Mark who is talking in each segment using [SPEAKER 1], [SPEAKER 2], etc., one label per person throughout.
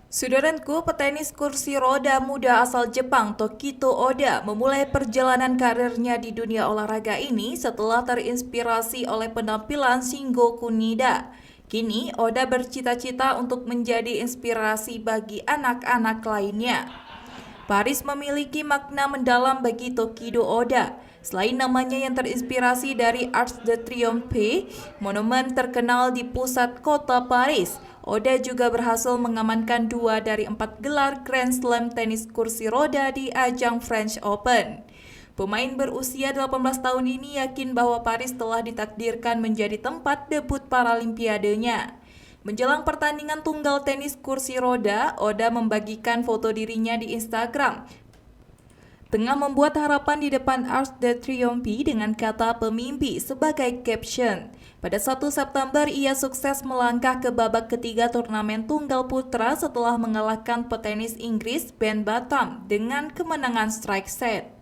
[SPEAKER 1] Saudaraku, petenis kursi roda muda asal Jepang Tokito Oda memulai perjalanan karirnya di dunia olahraga ini setelah terinspirasi oleh penampilan Shingo Kunida. Kini, Oda bercita-cita untuk menjadi inspirasi bagi anak-anak lainnya. Paris memiliki makna mendalam bagi Tokido Oda. Selain namanya yang terinspirasi dari Arc de Triomphe, monumen terkenal di pusat kota Paris, Oda juga berhasil mengamankan 2 dari 4 gelar Grand Slam tenis kursi roda di ajang French Open. Pemain berusia 18 tahun ini yakin bahwa Paris telah ditakdirkan menjadi tempat debut Paralimpiadenya. Menjelang pertandingan tunggal tenis kursi roda, Oda membagikan foto dirinya di Instagram. Tengah membuat harapan di depan Arc de Triomphe dengan kata pemimpi sebagai caption. Pada 1 September, ia sukses melangkah ke babak ketiga turnamen tunggal putra setelah mengalahkan petenis Inggris Ben Batham dengan kemenangan strike set.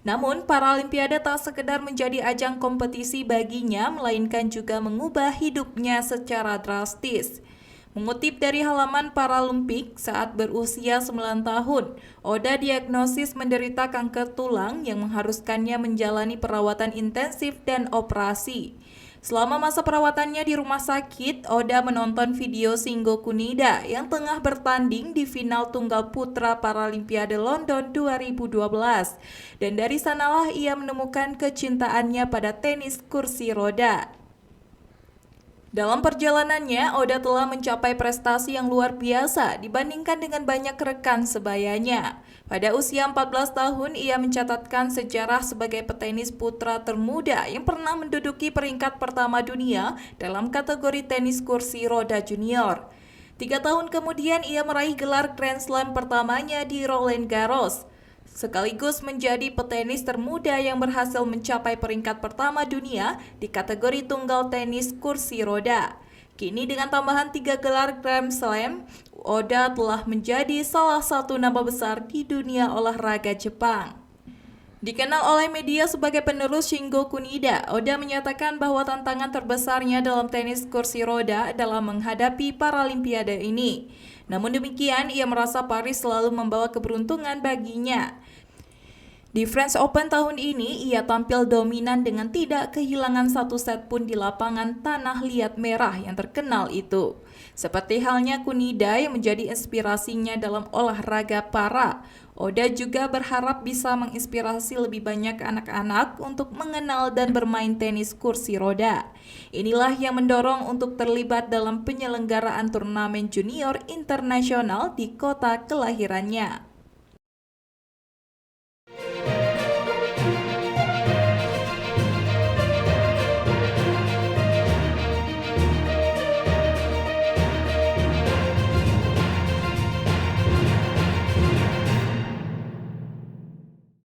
[SPEAKER 1] Namun, Paralimpiade tak sekedar menjadi ajang kompetisi baginya, melainkan juga mengubah hidupnya secara drastis. Mengutip dari halaman Paralimpik, saat berusia 9 tahun, Oda diagnosis menderita kanker tulang yang mengharuskannya menjalani perawatan intensif dan operasi. Selama masa perawatannya di rumah sakit, Oda menonton video Shingo Kunida yang tengah bertanding di final tunggal putra Paralimpiade London 2012. Dan dari sanalah ia menemukan kecintaannya pada tenis kursi roda. Dalam perjalanannya, Oda telah mencapai prestasi yang luar biasa dibandingkan dengan banyak rekan sebayanya. Pada usia 14 tahun, ia mencatatkan sejarah sebagai petenis putra termuda yang pernah menduduki peringkat pertama dunia dalam kategori tenis kursi roda junior. 3 tahun kemudian, ia meraih gelar Grand Slam pertamanya di Roland Garros, sekaligus menjadi petenis termuda yang berhasil mencapai peringkat pertama dunia di kategori tunggal tenis kursi roda. Kini dengan tambahan 3 gelar Grand Slam, Oda telah menjadi salah satu nama besar di dunia olahraga Jepang. Dikenal oleh media sebagai penerus Shingo Kunida, Oda menyatakan bahwa tantangan terbesarnya dalam tenis kursi roda adalah menghadapi Paralimpiade ini. Namun demikian, ia merasa Paris selalu membawa keberuntungan baginya. Di French Open tahun ini, ia tampil dominan dengan tidak kehilangan satu set pun di lapangan tanah liat merah yang terkenal itu. Seperti halnya Kunida yang menjadi inspirasinya dalam olahraga para, Oda juga berharap bisa menginspirasi lebih banyak anak-anak untuk mengenal dan bermain tenis kursi roda. Inilah yang mendorong untuk terlibat dalam penyelenggaraan turnamen junior internasional di kota kelahirannya.